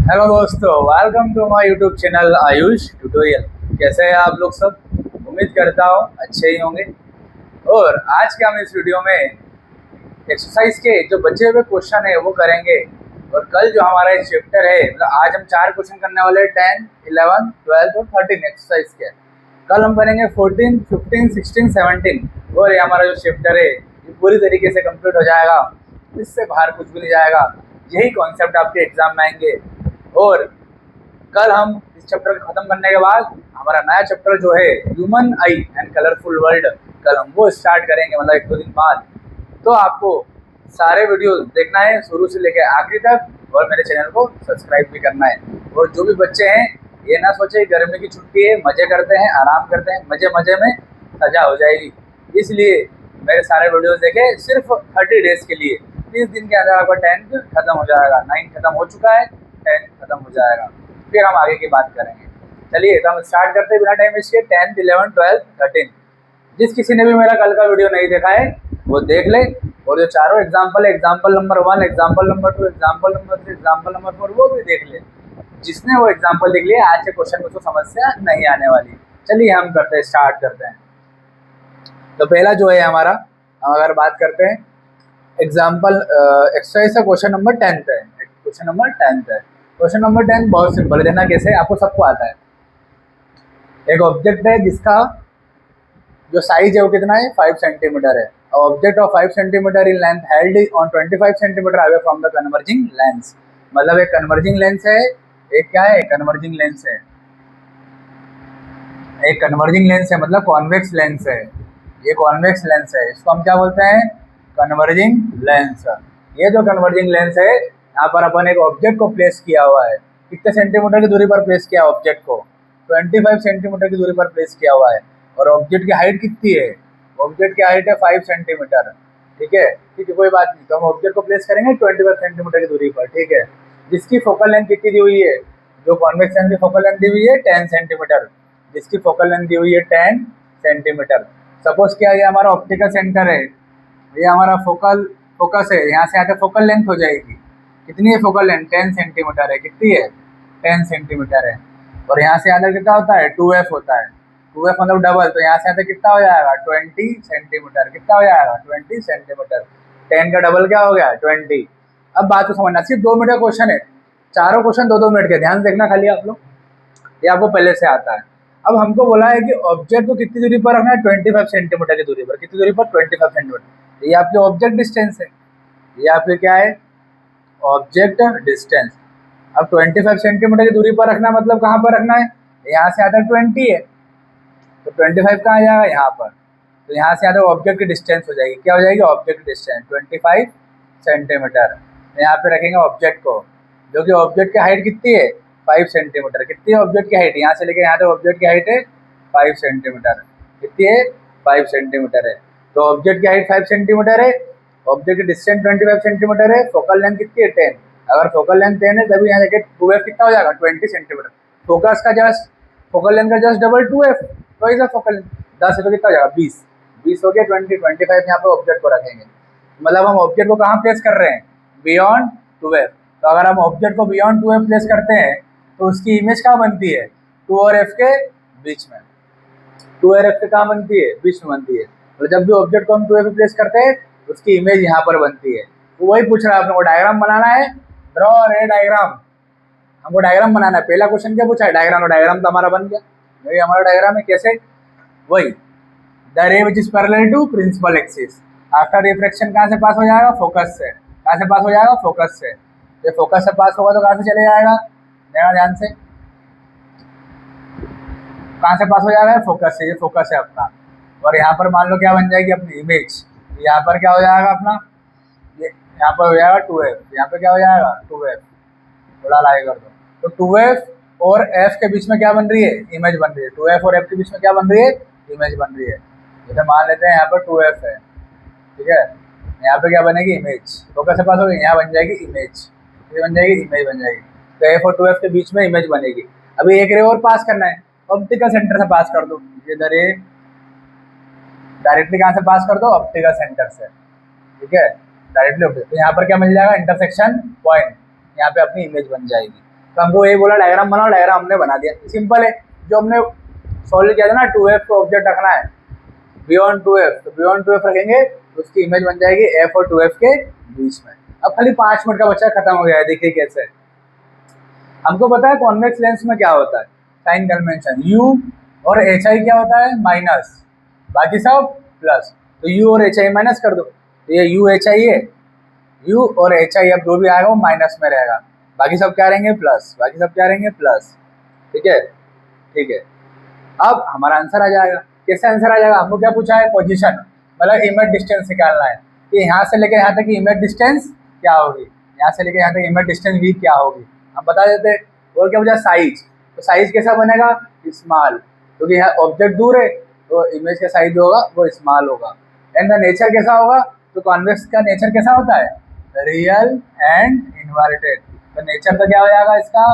Hello दोस्तों, welcome to my YouTube channel Ayush tutorial. कैसे हैं आप लोग सब? उम्मीद करता हूँ अच्छे ही होंगे। और आज के हम इस वीडियो में एक्सरसाइज के जो बचे हुए क्वेश्चन है वो करेंगे। और कल जो हमारा एक चैप्टर है, मतलब आज हम 4 क्वेश्चन करने वाले हैं, 10, 11, 12 और 13 एक्सरसाइज के। कल हम करेंगे 14, 15, 16, 17 और ये हमारा जो चैप्टर है ये पूरी तरीके से कंप्लीट हो जाएगा। इससे बाहर कुछ भी नहीं जाएगा। यही कॉन्सेप्ट आपके एग्जाम में आएंगे। और कल हम इस चैप्टर को खत्म करने के बाद हमारा नया चैप्टर जो है human I and colourful world, कल हम वो स्टार्ट करेंगे, मतलब 1-2 दिन बाद। तो आपको सारे वीडियो देखना है शुरू से लेकर आखिरी तक और मेरे चैनल को सब्सक्राइब भी करना है। और जो भी बच्चे हैं ये ना सोचे गर्मी की छुट्टी है, मजे करते हैं, आराम करते हैं, मजे मजे में सजा हो जाएगी। इसलिए मेरे सारे वीडियोस देखें सिर्फ 30 डेज के लिए। 30 दिन के अंदर आपका 10th खत्म हो जाएगा, 9th खत्म हो चुका है, 10th खत्म हो जाएगा। फिर हम आगे की बात करेंगे। चलिए तो हम स्टार्ट करते हैं बिना टाइम वेस्ट किए। 10th, 11, 12, 13। जिस किसी ने भी मेरा कल का वीडियो नहीं देखा है वो देख ले। और जो चारों एग्जाम्पल है, example number 1, example number 2, example number 3, example number 4, वो भी देख ले। जिसने वो एग्जाम्पल देख लिया आज के क्वेश्चन में तो समस्या नहीं आने वाली। चलिए हम करते हैं, स्टार्ट करते हैं। तो पहला जो है हमारा, हम अगर बात करते हैं एग्जाम्पल एक्सरसाइज का क्वेश्चन नंबर 10th है। क्वेश्चन नंबर 10th है। क्वेश्चन नंबर 10 बहुत सिंपल है, देना कैसे आपको सबको आता है। एक ऑब्जेक्ट है जिसका जो साइज है वो कितना है, 5 सेंटीमीटर है। Object of 5 centimetre in length held on 25 centimetre away from the converging lens. मतलब एक कन्वर्जिंग लेंस है, एक क्या है, कन्वर्जिंग लेंस है। एक कन्वर्जिंग लेंस है मतलब कॉन्वेक्स लेंस है। ये कॉन्वेक्स लेंस है, इसको हम क्या बोलते हैं, कन्वर्जिंग लेंस। ये जो कन्वर्जिंग लेंस है, यहाँ पर अपन एक ऑब्जेक्ट को प्लेस किया हुआ है। कितने सेंटीमीटर की दूरी पर प्लेस किया ऑब्जेक्ट को, 25 सेंटीमीटर की दूरी पर प्लेस किया हुआ है। और ऑब्जेक्ट की हाइट कितनी है, ऑब्जेक्ट की हाइट है 5 सेंटीमीटर। ठीक है, ठीक है, कोई बात नहीं। तो हम ऑब्जेक्ट को प्लेस करेंगे 25 सेंटीमीटर की दूरी पर। ठीक है, जिसकी फोकल लेंथ कितनी दी हुई है, जो कॉन्वेक्स लेंस की फोकल लेंथ दी हुई है 10 सेंटीमीटर। जिसकी फोकल लेंथ दी हुई है 10 सेंटीमीटर। सपोज किया ये हमारा ऑप्टिकल सेंटर है, ये हमारा फोकस है। यहाँ से आकर फोकल लेंथ हो जाएगी, कितनी है फोकल लेंथ, 10 सेंटीमीटर है। कितनी है, 10 सेंटीमीटर है। और यहाँ से आकर कितना होता है, 2f होता है। 2f मतलब डबल, तो यहाँ से आकर कितना हो जाएगा, 20 सेंटीमीटर। कितना हो जाएगा, 20 सेंटीमीटर। 10 का डबल क्या हो गया, 20। अब बात को समझना, सिर्फ 2 मिनट का क्वेश्चन है। चारों क्वेश्चन 2-2 मिनट के, ध्यान देखना खाली आप लोग, ये आपको पहले से आता है। अब हमको बोला है कि ऑब्जेक्ट को कितनी दूरी पर रखना है, 25 सेंटीमीटर की दूरी पर। कितनी दूरी पर, 25 सेंटीमीटर। ये आपकी ऑब्जेक्ट डिस्टेंस है, ये आपके क्या है, ऑब्जेक्ट डिस्टेंस। अब 25 सेंटीमीटर की दूरी पर रखना मतलब कहाँ पर रखना है, यहाँ से आता 20 है, तो 25 कहाँ जाएगा, यहाँ पर। तो यहाँ से आता ऑब्जेक्ट की डिस्टेंस हो जाएगी, क्या हो जाएगी, ऑब्जेक्ट डिस्टेंस 25 सेंटीमीटर। तो यहाँ पे रखेंगे ऑब्जेक्ट को, जो कि ऑब्जेक्ट की हाइट कितनी है, 5 सेंटीमीटर। कितनी है ऑब्जेक्ट की हाइट, यहाँ से लेकर यहाँ तक ऑब्जेक्ट की हाइट है 5 सेंटीमीटर। कितनी है, 5 सेंटीमीटर है। तो ऑब्जेक्ट की हाइट 5 सेंटीमीटर है, ऑब्जेक्ट की डिस्टेंस 25 सेंटीमीटर है, फोकल लेंथ कितनी है, 10। अगर फोकल लेंथ 10 है तभी यहाँ देखिए 2f कितना हो जाएगा, 20 सेंटीमीटर। फोकस का जस्ट, फोकल लेंथ का जस्ट डबल 2f, तो इस फोकल लेंथ 10 है तो कितना हो जाएगा, 20। 20 हो गया, 25 यहाँ पे ऑब्जेक्ट को रखेंगे। मतलब हम ऑब्जेक्ट को कहाँ प्लेस कर रहे हैं, बियॉन्ड 2f। तो अगर हम ऑब्जेक्ट को बियॉन्ड 2f प्लेस करते हैं तो उसकी इमेज कहाँ बनती है, 2 और f के बीच में। 2 और f के कहाँ बनती है, बीच में बनती है। तो जब भी ऑब्जेक्ट को हम 2f पे प्लेस करते हैं उसकी इमेज यहाँ पर बनती है। तो वही पूछ रहा है, अपने को डायग्राम बनाना है, ड्रॉ ए डायग्राम। हमको डायग्राम बनाना है। पहला क्वेश्चन क्या पूछा है, डायग्राम। डायग्राम तो हमारा बन गया, यही हमारा डायग्राम है। कैसे, वही the ray which is parallel to principal axis after refraction कहाँ से पास हो जाएगा, फोकस से। कहाँ से पास हो जाएगा, फोकस से। ये फोकस से पास होगा तो कहाँ से चले जाएगा, देखना ध्यान से, कहाँ से पास हो जाएगा, फोकस से। ये फोकस है अपना। और यहाँ पर मान लो क्या बन जाएगी अपनी इमेज, यहाँ पर क्या हो जाएगा अपना, ये यहाँ पर हो जाएगा 2f, यहाँ पे क्या हो जाएगा 2f। थोड़ा लाइक कर दो। तो 2f और f के बीच में क्या बन रही है, इमेज बन रही है। 2f और f के बीच में क्या बन रही है, इमेज बन रही है। जैसे मान लेते हैं यहाँ पर 2f है, ठीक है, यहाँ पे क्या बनेगी, इमेज। फोकस से पास हो गई, यहाँ बन जाएगी इमेज, ये बन जाएगी इमेज बन जाएगी। तो f और 2f के बीच में इमेज बनेगी। अभी एक रे और पास करना है, ऑप्टिकल सेंटर से पास कर दो। ये रे डायरेक्टली कहाँ से पास कर दो, ऑप्टिकल सेंटर से। ठीक है, डायरेक्टली। तो यहाँ पर क्या मिल जाएगा, इंटरसेक्शन पॉइंट। यहाँ पे अपनी इमेज बन जाएगी। तो हमको ये बोला डायग्राम बनाओ, डायग्राम हमने बना दिया, सिंपल है। जो हमने सॉल्व किया था ना 2f को ऑब्जेक्ट रखना है बियॉन्ड 2f, तो बियॉन्ड 2f रखेंगे तो उसकी इमेज बन जाएगी f और 2f के बीच में। अब खाली 5 मिनट का बच्चा खत्म हो गया है। देखिए कैसे, हमको पता है कॉन्वेक्स लेंस में क्या होता है, साइन कन्वेंशन u और hi क्या होता है माइनस, बाकी सब प्लस, तो u और hi माइनस कर दो, तो ये u hi है, u और hi अब जो भी आएगा वो माइनस में रहेगा, बाकी सब क्या रहेंगे प्लस, बाकी सब क्या रहेंगे प्लस। ठीक है, ठीक है। अब हमारा आंसर आ जाएगा। कैसे आंसर आ जाएगा, हमको क्या पूछा है पोजीशन, मतलब इमेज डिस्टेंस निकालना है कि यहाँ से लेके यहाँ तक की इमेज डिस्टेंस क्या होगी, यहाँ से लेके यहाँ तक इमेज डिस्टेंस भी क्या होगी, हम बता देते। और क्या पूछा साइज, तो साइज कैसा बनेगा स्मॉल, क्योंकि यहाँ ऑब्जेक्ट दूर है तो इमेज का साइज जो होगा वो स्मॉल होगा। एंड द नेचर कैसा होगा, तो कॉन्वेक्स का नेचर कैसा होता है रियल एंड इन्वर्टेड, तो नेचर तो क्या हो जाएगा इसका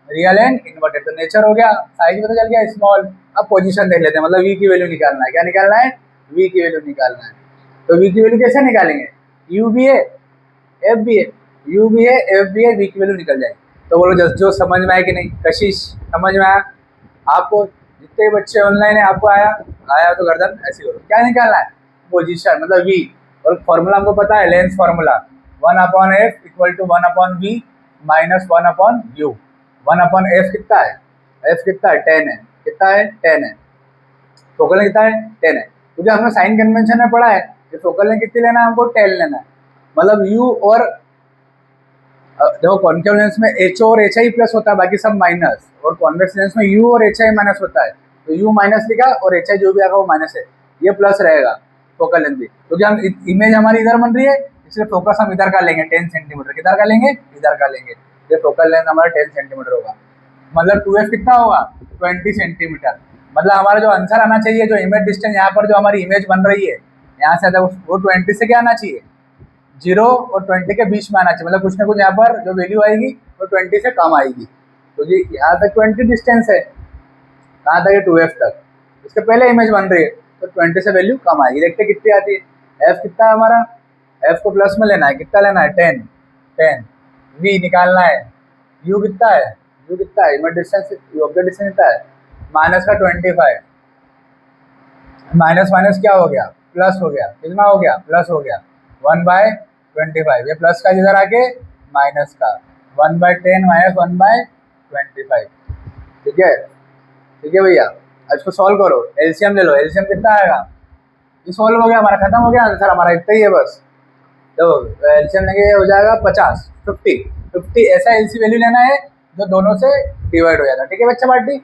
रियल एंड इन्वर्टेड, तो नेचर हो गया, साइज पता चल गया स्मॉल। अब पोजीशन देख लेते हैं, मतलब v की वैल्यू निकालना है, क्या निकालना है v की वैल्यू निकालना है। तो v की वैल्यू कैसे निकालेंगे, u भी है f भी है, u भी है f भी है, v की वैल्यू निकल जाएगी। तो बोलो जस्ट जो समझ में आया कि नहीं, कशिश समझ में आया आपको, जितने बच्चे ऑनलाइन है आपको आया, आया तो गर्दन ऐसी करो। क्या निकालना है पोजीशन मतलब v, और फॉर्मूला हमको पता है lens formula 1/f equal to 1/v minus 1/u। 1/f कितना है, f कितना है 10 है, कितना है 10 है, फोकल लेंथ कितना है 10 है, क्योंकि हमने साइन कन्वेंशन में पढ़ा है कि फोकल लेंथ कितनी लेना है हमको 10 लेना है। मतलब u और देखो कॉन्केव लेंस में h और hi प्लस होता है, बाकी सब माइनस, और कॉन्वेक्स लेंस में u और hi माइनस होता है, तो u माइनस लिखा और hi जो भी आएगा वो माइनस है, ये प्लस रहेगा फोकल लेंथ भी, क्योंकि हम इमेज हमारी इधर बन रही है इसलिए फोकस हम इधर का लेंगे 10 सेंटीमीटर, किधर का लेंगे इधर का लेंगे, ये फोकल लेंथ हमारा 10 सेंटीमीटर होगा। मतलब 2f कितना होगा 20 सेंटीमीटर। मतलब हमारा जो आंसर आना चाहिए, जो इमेज डिस्टेंस यहाँ पर जो हमारी इमेज बन रही है यहाँ से वो 20 से क्या आना चाहिए 0 और 20 के बीच में आना चाहिए, मतलब कुछ ना कुछ यहाँ पर जो वैल्यू आएगी वो 20 से कम आएगी, क्योंकि तो यहाँ तक 20 डिस्टेंस है, कहाँ तक है 2f तक, इसके पहले इमेज बन रही है तो 20 से वैल्यू कम आएगी। देखते कितनी आती है, f कितना है हमारा, f को प्लस में लेना है, कितना लेना है 10, v निकालना है, u कितना है, u कितना है इमेज डिस्टेंस, ऑब्जेक्ट डिस्टेंस कितना है माइनस का 25, माइनस माइनस क्या हो गया प्लस हो गया, कितना हो गया प्लस हो गया 1/25, ये प्लस का इधर आके माइनस का 1/10 माइनस 1/25। ठीक है, ठीक है भैया। अब इसको सॉल्व करो, एलसीएम ले लो, एलसीएम कितना आएगा, ये सॉल्व हो गया हमारा, खत्म हो गया आंसर हमारा, इतना ही है बस। तो एलसीएम लेंगे हो जाएगा 50 50 ऐसा एलसी वैल्यू लेना है जो दोनों से डिवाइड हो जाता है। ठीक है बच्चा पार्टी,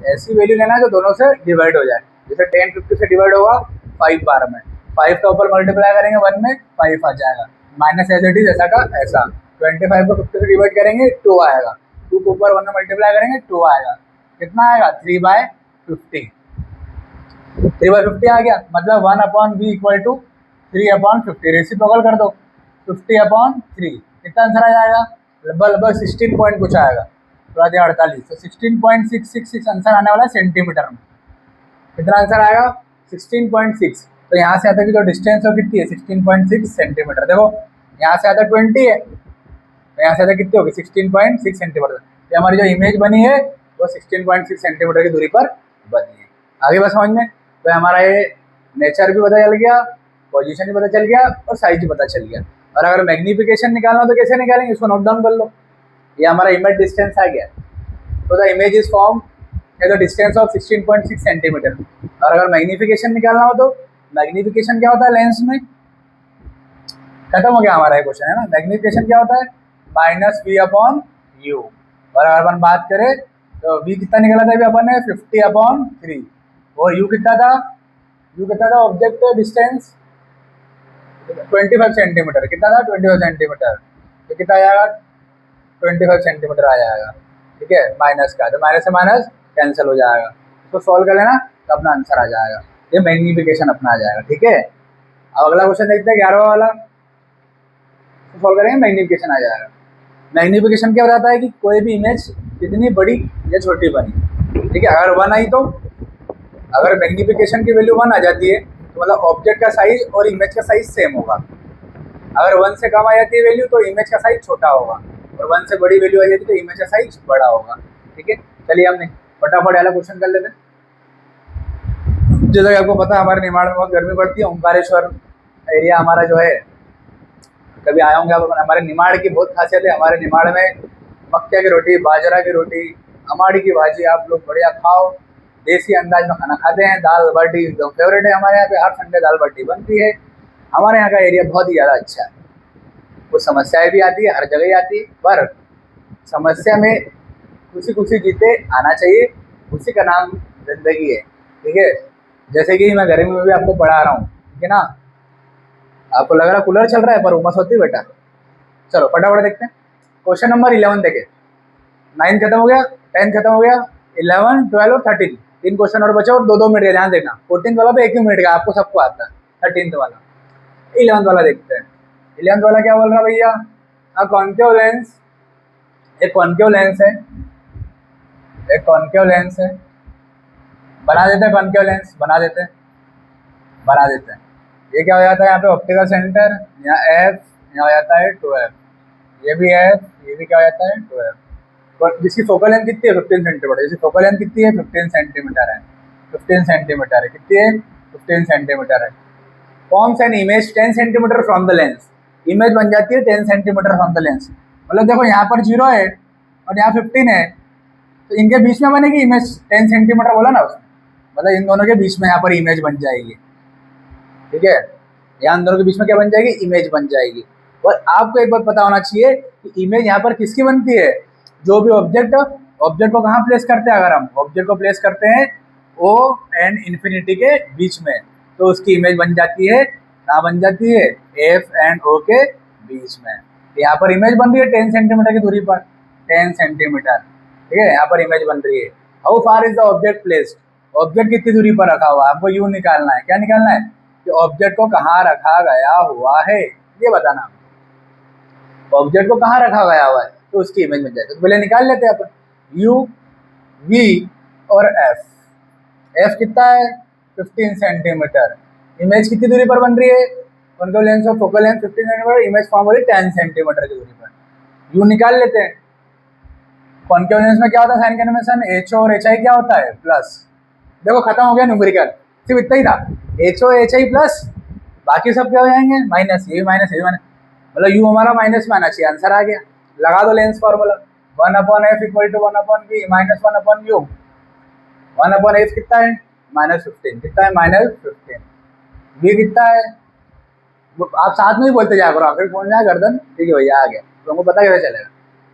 ऐसी वैल्यू लेना है जो दोनों से डिवाइड हो जाए, जैसे 10 50 से डिवाइड होगा 5 बार में, 5 का ऊपर मल्टीप्लाई करेंगे 1 में 5 आ जाएगा, माइनस एज इट इज ऐसा का ऐसा, 25 को 50 से डिवाइड करेंगे 2 आएगा, 2 को ऊपर 1 में मल्टीप्लाई करेंगे 2 आएगा, कितना आएगा 3/50, 3/50 आ गया। मतलब 1/v इक्वल टू 3/50, रेसिप्रोकल कर दो 50/3, कितना आंसर आ जाएगा लगभग 16 पॉइंट कुछ आएगा, थोड़ा दिया 48, तो 16.666 आंसर आने वाला है सेंटीमीटर में। कितना आंसर आएगा 16.6, तो यहाँ से आता है कि जो डिस्टेंस है कितनी है 16.6 सेंटीमीटर। देखो यहाँ से आता 20 है तो यहाँ से आता कितनी होगी 16.6 सेंटीमीटर, ये हमारी जो इमेज बनी है वो 16.6 सेंटीमीटर की दूरी पर बनी है। आगे बस समझ में, तो हमारा ये नेचर भी पता चल गया, पोजीशन भी पता चल गया और साइज भी पता चल गया। और अगर मैग्निफिकेशन निकालना हो तो कैसे निकालेंगे, इसको नोट डाउन कर लो, ये हमारा इमेज डिस्टेंस आ गया, तो द इमेज इज फॉर्म है द डिस्टेंस ऑफ 16.6 सेंटीमीटर। और अगर मैग्निफिकेशन निकालना हो तो मैग्निफिकेशन क्या होता है लेंस में, खत्म हो गया हमारा ये क्वेश्चन है ना, मैग्निफिकेशन क्या होता है -v/u। और अगर अपन बात करें तो v कितना निकला था अभी अपन ने 50/3, और u कितना था ऑब्जेक्ट डिस्टेंस 25 सेंटीमीटर, कितना था 25 सेंटीमीटर, तो कितना आ जाएगा 25 सेंटीमीटर आ जाएगा। ठीक है, माइनस का, तो माइनस से माइनस कैंसिल हो जाएगा, इसको सॉल्व कर लेना तो अपना आंसर आ जाएगा, ये मैग्निफिकेशन अपना आ जाएगा। ठीक है, अब अगला क्वेश्चन देखते हैं 11वां वाला, सॉल्व करेंगे मैग्निफिकेशन आ जाएगा। मैग्निफिकेशन क्या बताता है कि कोई भी इमेज कितनी बड़ी या छोटी बनी। ठीक है, अगर 1 आई तो अगर मैग्निफिकेशन की वैल्यू 1 आ जाती है तो मतलब ऑब्जेक्ट का साइज और इमेज का साइज सेम होगा, अगर 1 से कम आ जाती है वैल्यू तो इमेज का साइज छोटा होगा। और 1 से बड़ी वैल्यू आ जाएगी तो इमेज का साइज बड़ा होगा। ठीक है, चलिए हमने फटाफट वाला क्वेश्चन कर लेते हैं। जैसा कि आपको पता है हमारे निमाड़ में बहुत गर्मी पड़ती है। ओंकारेश्वर एरिया हमारा जो है, कभी आए होंगे आप। हमारे निमाड़ की बहुत खासियत है, हमारे निमाड़ में मक्के की रोटी, बाजरा की रोटी, अमाड़ी की भाजी आप लोग बढ़िया खाओ, देसी अंदाज में खाना खाते हैं। दाल बाटी एकदम फेवरेट है हमारे यहाँ पे, हर संडे दाल बाटी बनती है। हमारे यहाँ का एरिया बहुत ही ज़्यादा अच्छा है। कुछ समस्याएं भी आती है, हर जगह ही आती है, पर समस्या में खुशी खुशी जीते आना चाहिए, उसी का नाम जिंदगी है। ठीक है, जैसे कि मैं गर्मी में भी आपको पढ़ा रहा हूँ, ठीक है ना। आपको लग रहा है कूलर चल रहा है, पर उमस होती है बेटा। चलो फटाफट देखते हैं। क्वेश्चन नंबर 11 देखे, 9 खत्म हो गया, 10 खत्म हो गया, 11, 12 और 13 तीन क्वेश्चन और बचे और 2-2 मिनट का ध्यान देखना। 14th वाला तो 1 ही मिनट का, आपको सबको आता है। 13th वाला, 11th वाला देखते हैं। 11th वाला क्या बोल रहा है भैया, कॉन्केव लेंस, एक कॉन्केव लेंस है, एक कॉन्केव लेंस है, बना देते हैं कॉन्केव लेंस, बना देते हैं। ये क्या हो जाता है यहाँ पे, ऑप्टिकल सेंटर, यहाँ एफ, यहाँ हो जाता है 2f, ये भी एफ, ये भी क्या हो जाता है 2f। जिसकी फोकल लेंथ कितनी है 15 सेंटीमीटर, जिसकी फोकल लेंथ कितनी है 15 सेंटीमीटर है, 15 सेंटीमीटर है, कितनी है 15 सेंटीमीटर है। Forms an image 10 centimetre from the lens, image बन जाती है 10 सेंटीमीटर फ्रॉम द लेंस। मतलब देखो यहाँ पर 0 है और यहाँ 15 है, तो इनके बीच में बनेगी इमेज 10 सेंटीमीटर बोला ना उसने, मतलब इन दोनों के बीच में यहाँ पर इमेज बन जाएगी। ठीक है, यहाँ दोनों के बीच में क्या बन जाएगी, इमेज बन जाएगी। और आपको एक बात पता होना चाहिए कि इमेज यहाँ पर किसकी बनती है, जो भी ऑब्जेक्ट को कहाँ प्लेस करते हैं, अगर हम ऑब्जेक्ट को प्लेस करते हैं O एंड इन्फिनिटी के बीच में, तो उसकी इमेज बन जाती है, कहाँ बन जाती है, F एंड O के बीच में। यहाँ पर इमेज बन रही है 10 सेंटीमीटर की दूरी पर, 10 सेंटीमीटर। ठीक है, यहाँ पर इमेज बन रही है। How far is the object placed, object कितनी दूरी पर रखा हुआ है, आपको यू निकालना है। क्या निकालना है कि ऑब्जेक्ट को कहाँ रखा गया हुआ है, ये बताना। ऑब्जेक्ट को कहाँ रखा गया हुआ है तो उसकी इमेज बन जाएगी। तो पहले निकाल लेते हैं अपन, यू, वी और एफ। एफ कितना है 15 सेंटीमीटर, इमेज कितनी दूरी पर बन रही है, कॉन्केव लेंस और focal length 15 centimetre, image form हो रही है 10 सेंटीमीटर की दूरी पर। यू निकाल लेते हैं। कॉन्केव लेंस में क्या होता है साइन कन्वेंशन, एच और एच आई क्या होता है प्लस। देखो खत्म हो गया न्यूमेरिकल, सिर्फ इतना ही था, H O H I plus, बाकी सब क्या हो जाएंगे माइनस, ये भी माइनस, ये भी माइनस, मतलब यू हमारा माइनस में आना चाहिए। आंसर आ गया, लगा दो lens formula, 1/f equal to 1/v minus 1/u। 1/f कितना है -15, कितना है -15। v कितना है, आप साथ में ही बोलते जाया करो, आखिर फोन जाए गर्दन। ठीक है भैया आ गया, तो हमको पता कैसे चलेगा,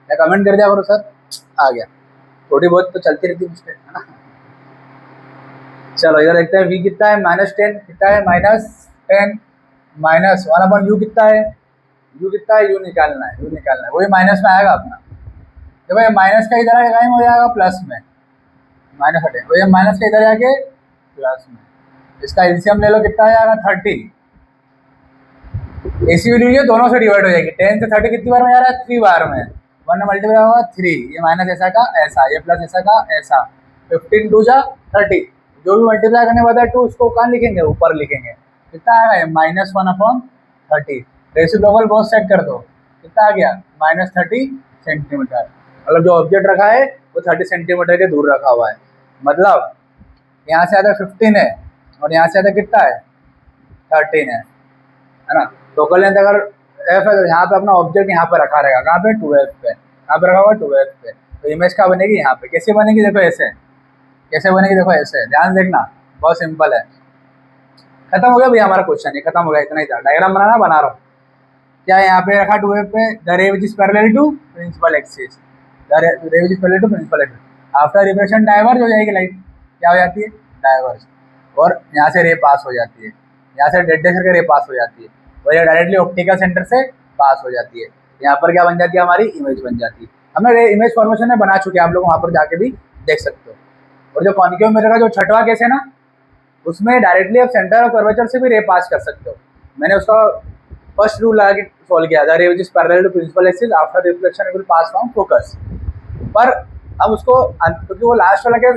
या कमेंट कर दिया करो सर आ गया, थोड़ी बहुत तो चलती रहती है मिस्टेक, है ना। चलो इधर देखते हैं, v कितना है -10, कितना है -10 माइनस 1/u कितना है, u कितना है, u निकालना है, वही माइनस में आएगा अपना। देखो ये माइनस का इधर आएगा हो जाएगा प्लस में, माइनस हटे, तो ये माइनस का इधर आके प्लस में, इसका एलसीएम ले लो कितना आ जाएगा 30। ऐसी वैल्यू दोनों से डिवाइड हो जाएगी, 10 से 30 कितनी बार में आ रहा है 3 बार में, 1 में मल्टीप्लाई होगा 3, ये माइनस ऐसा का ऐसा, ये प्लस ऐसा का ऐसा, 15 2 जा 30, जो भी मल्टीप्लाई करने वाला है 2 उसको कहाँ लिखेंगे, ऊपर लिखेंगे। कितना आएगा ये -1/30, रेसिप्रोकल बहुत सेट कर दो, कितना आ गया -30 सेंटीमीटर। मतलब जो ऑब्जेक्ट रखा है वो 30 सेंटीमीटर के दूर रखा हुआ है, मतलब यहाँ से आता 15 है और यहाँ से आता कितना है 13 है ना। फोकल लेंथ अगर f है तो यहाँ पे अपना ऑब्जेक्ट यहाँ पे रखा रहेगा, कहाँ पे 2f पे, कहाँ पे रखा हुआ 2f पे। तो इमेज क्या बनेगी यहाँ पे, कैसे बनेगी देखो ऐसे, कैसे बनेगी देखो ऐसे, ध्यान देखना बहुत सिंपल है। खत्म हो गया भैया हमारा क्वेश्चन, ये खत्म हो गया, इतना ही था। डायग्राम बनाना बना रहा हूँ, क्या यहाँ पे रखा 2f पे, the ray which is parallel to principal axis, the ray which is parallel to principal axis. After reflection diverge हो जाएगी लाइट, क्या हो जाती है डाइवर्ज, और यहाँ से रे पास हो जाती है, यहाँ से डेड करके रे पास हो जाती है, और ये डायरेक्टली ऑप्टिकल सेंटर से पास हो जाती है। यहाँ पर क्या बन जाती है हमारी इमेज बन जाती है। हमने इमेज फॉर्मेशन में बना चुके हैं, आप लोग वहाँ पर जाके भी देख सकते हो। और जो कॉन्केव मिरर का जो छठवां केस है ना, उसमें डायरेक्टली आप सेंटर ऑफ कर्वेचर से भी रे पास कर सकते हो। मैंने उसका फर्स्ट रूल लगा के सॉल्व किया था, ray which is parallel to principal axis after reflection it will pass from focus. पर अब उसको क्योंकि वो लास्ट वाला क्या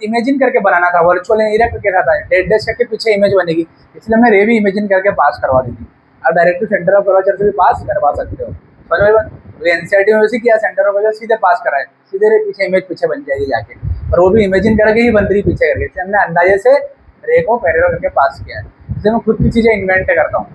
इमेजिन करके बनाना था, वर्चुअल एरिया करके था, डेड डैश करके पीछे इमेज बनेगी, इसलिए हमने रे भी इमेजिन करके पास करवा दी थी। आप डायरेक्टली सेंटर ऑफ कर्वेचर से भी पास करवा सकते हो। समझ में बात? तो एनसीईआरटी में वैसे किया, सेंटर ऑफ गैस सीधे पास कराए, सीधे पीछे इमेज पीछे बन जाएगी जाके, और वो भी इमेजिन करके ही बन रही पीछे करके, इसलिए हमने अंदाजे से रे को पैरेलल करके पास किया है। इसलिए मैं खुद की चीज़ें इन्वेंट करता हूँ।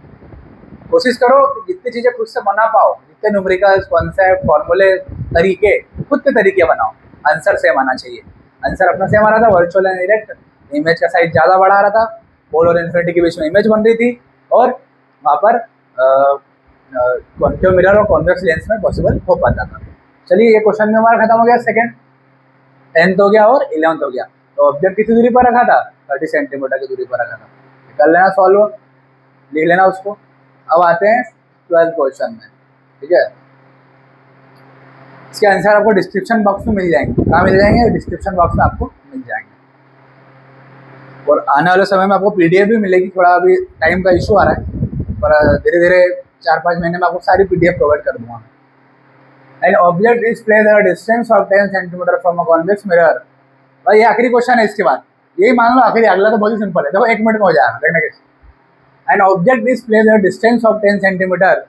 कोशिश करो कि जितनी चीज़ें खुद से बना पाओ, जितने न्यूमेरिकल्स, कॉन्सेप्ट, फॉर्मूले, तरीके, खुद के तरीके बनाओ। आंसर सेम आना चाहिए। आंसर अपना सेम आ रहा था, वर्चुअल एंड डायरेक्ट, इमेज का साइज ज़्यादा बढ़ा रहा था, पोल और इन्फिनिटी के बीच में इमेज बन रही थी, और वहाँ पर कॉन्केव मिरर और कॉन्वेक्स लेंस में पॉसिबल हो पाता था। चलिए, ये क्वेश्चन में हमारा खत्म हो गया। सेकंड 10th हो गया और 11th हो गया। तो ऑब्जेक्ट कितनी दूरी पर रखा था? 30 सेंटीमीटर की दूरी पर रखा था। कर लेना सॉल्व, लिख लेना उसको। अब आते हैं 12th क्वेश्चन में, ठीक है। इसके आंसर आपको डिस्क्रिप्शन बॉक्स में मिल जाएंगे। कहाँ मिल जाएंगे? डिस्क्रिप्शन बॉक्स में आपको मिल जाएंगे, और आने वाले समय में आपको पीडीएफ भी मिलेगी। थोड़ा अभी टाइम का इशू आ रहा है, पर धीरे धीरे 4-5 महीने में आपको सारी पीडीएफ प्रोवाइड कर दूंगा। An object is placed at a distance of 10 centimetre from a convex mirror. भाई ये आखिरी क्वेश्चन है, इसके बाद यही मान लो आखिरी, अगला तो बहुत ही सिंपल है। देखो 1 मिनट में हो जाएगा, देखना कैसे। An object is placed at a distance of 10 centimetre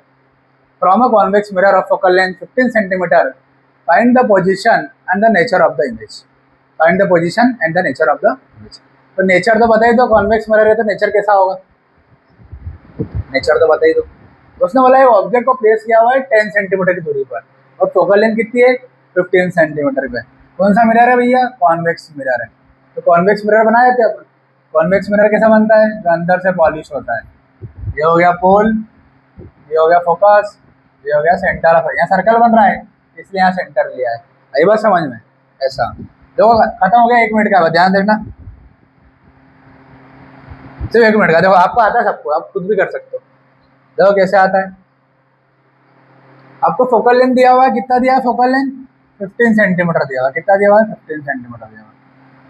from a convex mirror of focal length 15 centimetre. Find the position and the nature of the image. Find the position and the nature of the image. तो nature तो बता ही दो, convex mirror है तो nature कैसा होगा, nature तो बता ही दो। उसने बोला है ऑब्जेक्ट को प्लेस किया हुआ है 10 सेंटीमीटर की दूरी पर, और फोकल लेंथ कितनी है? 15 सेंटीमीटर पे। कौन सा मिरर है भैया? कॉन्वेक्स मिरर है। तो कॉन्वेक्स मिरर बनाए थे अपन। कॉन्वेक्स मिरर कैसा बनता है? जो अंदर से पॉलिश होता है। ये हो गया पोल, ये हो गया फोकस, ये हो गया सेंटर ऑफ। यहाँ सर्कल बन रहा है इसलिए यहाँ सेंटर लिया है। आई बात समझ में? ऐसा देखो, खत्म हो गया 1 मिनट का, ध्यान देना, सिर्फ 1 मिनट का। देखो आपको आता है सबको, आप खुद भी कर सकते हो। देखो कैसे आता है। आपको फोकल लेंथ दिया हुआ है, कितना दिया है? फोकल लेंथ 15 सेंटीमीटर दिया हुआ है। कितना दिया हुआ है? 15 सेंटीमीटर दिया हुआ है।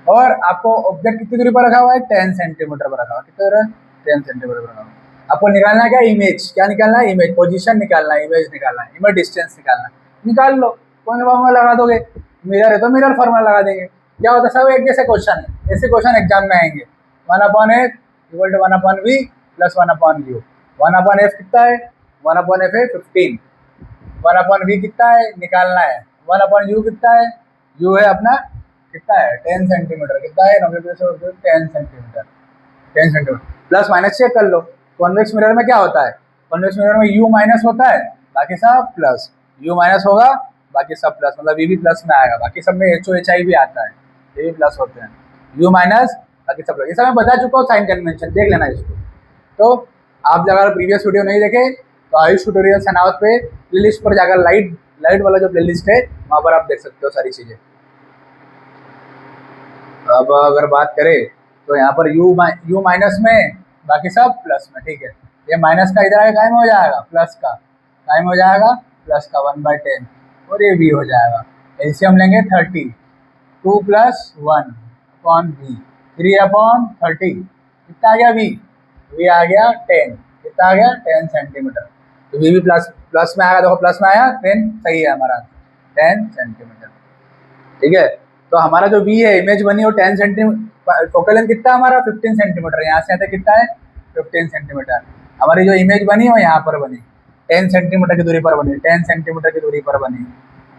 और आपको ऑब्जेक्ट कितनी दूरी पर रखा हुआ है? 10 सेंटीमीटर पर रखा हुआ है। कितना दूर है? 10 सेंटीमीटर पर रखा हुआ है। आपको निकालना है क्या? इमेज। क्या निकालना है? इमेज। पोजीशन निकालना है, इमेज निकालना है, इमेज डिस्टेंस निकालना है। निकाल लो, कौन सा फॉर्मूला लगा दोगे? मिरर है तो मिरर फॉर्मूला लगा देंगे। क्या होता है? सब एक जैसे क्वेश्चन है, ऐसे क्वेश्चन एग्जाम में आएंगे। 1/8 equal to 1/v plus 1/u। 1/f कितना है? 1/f है 15। 1/v कितना है? निकालना है। 1/u कितना है? u है अपना कितना है? 10 सेंटीमीटर। कितना है? 10 centimetre. 10 centimetre plus minus check कर लो। कॉन्वेक्स मिरर में क्या होता है? कॉन्वेक्स मिरर में u माइनस होता है, बाकी सब प्लस। u माइनस होगा, बाकी सब प्लस, मतलब v भी प्लस में आएगा। बाकी सब में HOHI भी आता है, ये भी प्लस होते हैं। u माइनस, बाकी सब प्लस। ये सब मैं बता चुका हूँ साइन कन्वेंशन, देख लेना इसको। तो आप अगर प्रीवियस वीडियो नहीं देखे तो आयुष ट्यूटोरियल सनावत पे प्लेलिस्ट पर जाकर लाइट वाला जो प्लेलिस्ट है वहाँ पर आप देख सकते हो सारी चीज़ें। अब अगर बात करें तो यहाँ पर u माइनस में, बाकी सब प्लस में, ठीक है। ये माइनस का इधर आगे कायम हो जाएगा, प्लस का कायम हो जाएगा, प्लस का 1/10, और ये v हो जाएगा। एलसीएम लेंगे 30, 2 + 1/v, 3/30। कितना आ गया? v आ गया 10। कितना आ गया? 10 सेंटीमीटर। तो v भी प्लस में आएगा। देखो प्लस में आया, 10 सही है हमारा, 10 सेंटीमीटर, ठीक है। तो हमारा जो v है, इमेज बनी वो 10 सेंटीमीटर। फोकल लेंथ कितना हमारा? 15 सेंटीमीटर। यहाँ से आता कितना है? 15 सेंटीमीटर। हमारी जो इमेज बनी वो यहाँ पर बनी, 10 सेंटीमीटर की दूरी पर बनी, 10 सेंटीमीटर की दूरी पर बनी।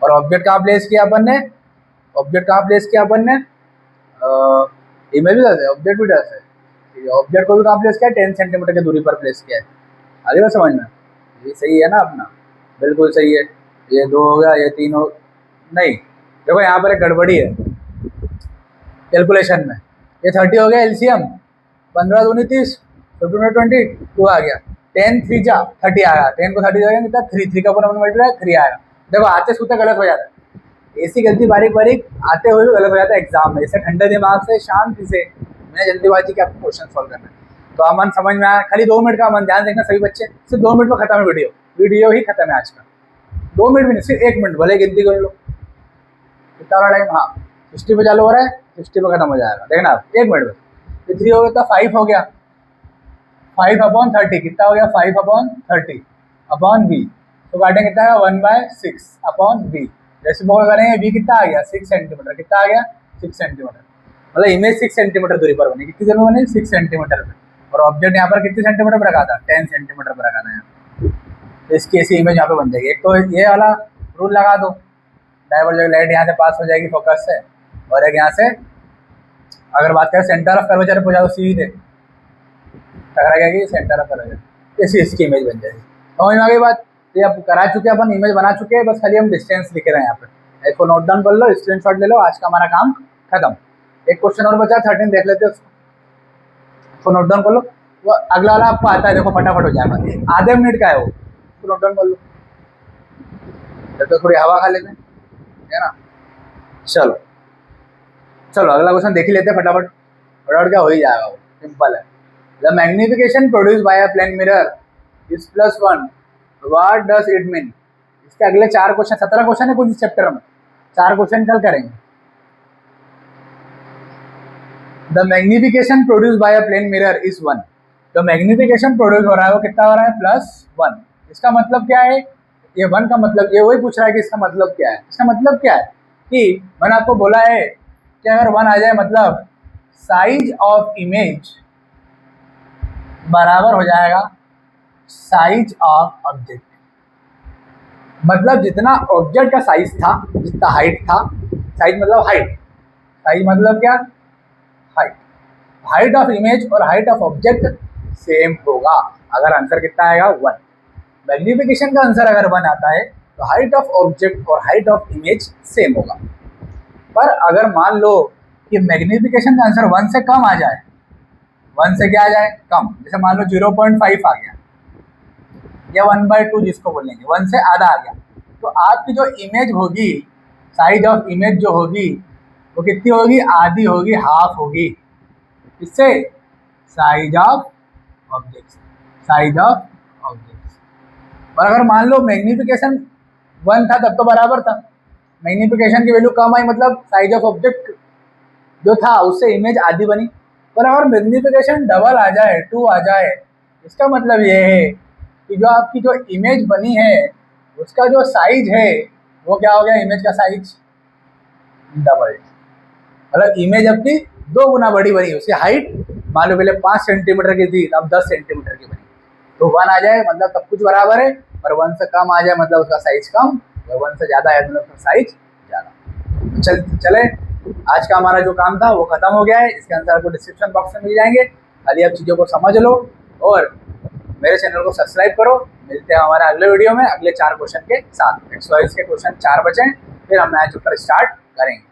और ऑब्जेक्ट कहाँ प्लेस किया अपन ने? ऑब्जेक्ट कहाँ प्लेस किया अपन ने? इमेज भी दस है, ऑब्जेक्ट भी दस है। ऑब्जेक्ट को भी कहाँ प्लेस किया? 10 सेंटीमीटर की दूरी पर प्लेस किया है। आगे बात समझ में? ये सही है ना अपना? बिल्कुल सही है। ये 2 हो गया, ये 3 हो, नहीं देखो यहाँ पर एक गड़बड़ी है कैलकुलेशन में। ये 30 हो गया एलसीएम, 15 दूनी 30, 15 20, 2 आ गया। 10 3 जा 30 आया, 10 को 30 कितना? 3 का ऊपर मल्टीप्लाई 3 आएगा। देखो आते सूते गलत हो जाता है, ऐसी गलती बारीक बारीक आते हुए भी गलत हो जाता है एग्जाम में। इसे ठंडे दिमाग से, शांति से, मैंने जल्दीबाजी के आपको क्वेश्चन सॉल्व करना है। तो अमन समझ में आया? खाली 2 मिनट का अमन, ध्यान देखना सभी बच्चे, सिर्फ 2 मिनट में खत्म है वीडियो ही खत्म है आज का। 2 मिनट भी नहीं, सिर्फ 1 मिनट, भले गिनती कर लो कितना हो रहा टाइम। हाँ 60 पे चालू हो रहा है, 60 पे खत्म हो जाएगा, देखना आप 1 मिनट में। तो 3 हो गया तो 5 हो गया, 5/30 कितना हो गया? 5/30/v। तो काटेंगे कितना है? 1/6/v। रेसिप्रोकल करेंगे, v कितना आ गया? 6 सेंटीमीटर। कितना आ गया? 6 सेंटीमीटर। मतलब इमेज 6 सेंटीमीटर दूरी पर बनी। कितनी दूरी पर बनी? 6 सेंटीमीटर पे। और ऑब्जेक्ट यहाँ पर कितने सेंटीमीटर पर रखा था? 10 सेंटीमीटर पर रखा था यहाँ। इसकी ऐसी इमेज यहाँ पे बन जाएगी। एक तो ये वाला रूल लगा दो, डाइवर्जेंट लाइट यहाँ से पास हो जाएगी फोकस से, और एक यहाँ से अगर बात करें सेंटर ऑफ कर्वेचर पे जाओ सीधे टकरा जाएगी सेंटर ऑफ कर्वेचर, ऐसी इसकी इमेज बन जाएगी। समझ में आ गई बात? ये अब करा चुके हैं अपन, इमेज बना चुके हैं, बस खाली हम डिस्टेंस लिख रहे हैं यहाँ पे। इसको नोट डाउन कर लो, स्क्रीनशॉट ले लो, आज का हमारा काम खत्म। एक क्वेश्चन और बचा 13 देख लेते हैं उसको नोट डाउन कर लो। वो अगला वाला आपको आता है, देखो फटाफट हो जाएगा, आधे मिनट का है वो, उसको नोट डाउन कर लो। तो थोड़ी हवा खा लेते हैं, है ना। चलो चलो अगला क्वेश्चन देख ही लेते हैं फटाफट, फटाफट क्या हो ही जाएगा, वो सिंपल है। The magnification produce by a plane mirror is +1, what does it mean? इसके अगले 4 क्वेश्चन, 17 क्वेश्चन है कुछ इस चैप्टर में, 4 क्वेश्चन कल करेंगे। The magnification produce by a plane mirror is 1, तो मैग्निफिकेशन प्रोड्यूस हो रहा है वो कितना हो रहा है? +1। इसका मतलब क्या है? ये 1 का मतलब, ये वही पूछ रहा है कि इसका मतलब क्या है। इसका मतलब क्या है कि मैंने आपको बोला है कि अगर 1 आ जाए मतलब साइज ऑफ इमेज बराबर हो जाएगा साइज ऑफ ऑब्जेक्ट। मतलब जितना ऑब्जेक्ट का साइज था, जितना हाइट था, साइज मतलब हाइट, साइज मतलब क्या? हाइट। हाइट ऑफ इमेज और हाइट ऑफ ऑब्जेक्ट सेम होगा अगर आंसर कितना आएगा? 1। मैग्निफिकेशन का आंसर अगर 1 आता है तो हाइट ऑफ ऑब्जेक्ट और हाइट ऑफ इमेज सेम होगा। पर अगर मान लो कि मैग्निफिकेशन का आंसर 1 से कम आ जाए, 1 से क्या आ जाए? कम, जैसे मान लो 0.5 आ गया या 1/2 जिसको बोलेंगे, 1 से आधा आ गया, तो आपकी जो इमेज होगी, साइज ऑफ इमेज जो होगी वो कितनी होगी? आधी होगी, हाफ होगी। इससे size of objects, size of objects. और अगर मान लो मैग्निफिकेशन 1 था तब तो बराबर था, मैग्निफिकेशन की वैल्यू कम आई मतलब साइज ऑफ ऑब्जेक्ट जो था उससे इमेज आधी बनी। पर अगर मैग्निफिकेशन डबल आ जाए, 2 आ जाए, इसका मतलब ये है कि जो आपकी जो इमेज बनी है उसका जो साइज है वो क्या हो गया? इमेज का साइज डबल। मतलब इमेज आपकी 2 गुना बड़ी बनी, उसकी हाइट मान लो पहले 5 सेंटीमीटर की थी, अब 10 सेंटीमीटर की बनी। तो 1 आ जाए मतलब सब कुछ बराबर है, और 1 से कम आ जाए मतलब उसका साइज कम, और 1 से ज़्यादा है मतलब उसका साइज ज़्यादा। चले, आज का हमारा जो काम था वो खत्म हो गया है। इसके आंसर आपको डिस्क्रिप्शन बॉक्स में मिल जाएंगे, खाली आप चीज़ों को समझ लो और मेरे चैनल को सब्सक्राइब करो। मिलते हैं हमारे अगले वीडियो में अगले 4 क्वेश्चन के साथ। एक्सरसाइज के क्वेश्चन 4 बचे, फिर हम नया चैप्टर स्टार्ट करेंगे।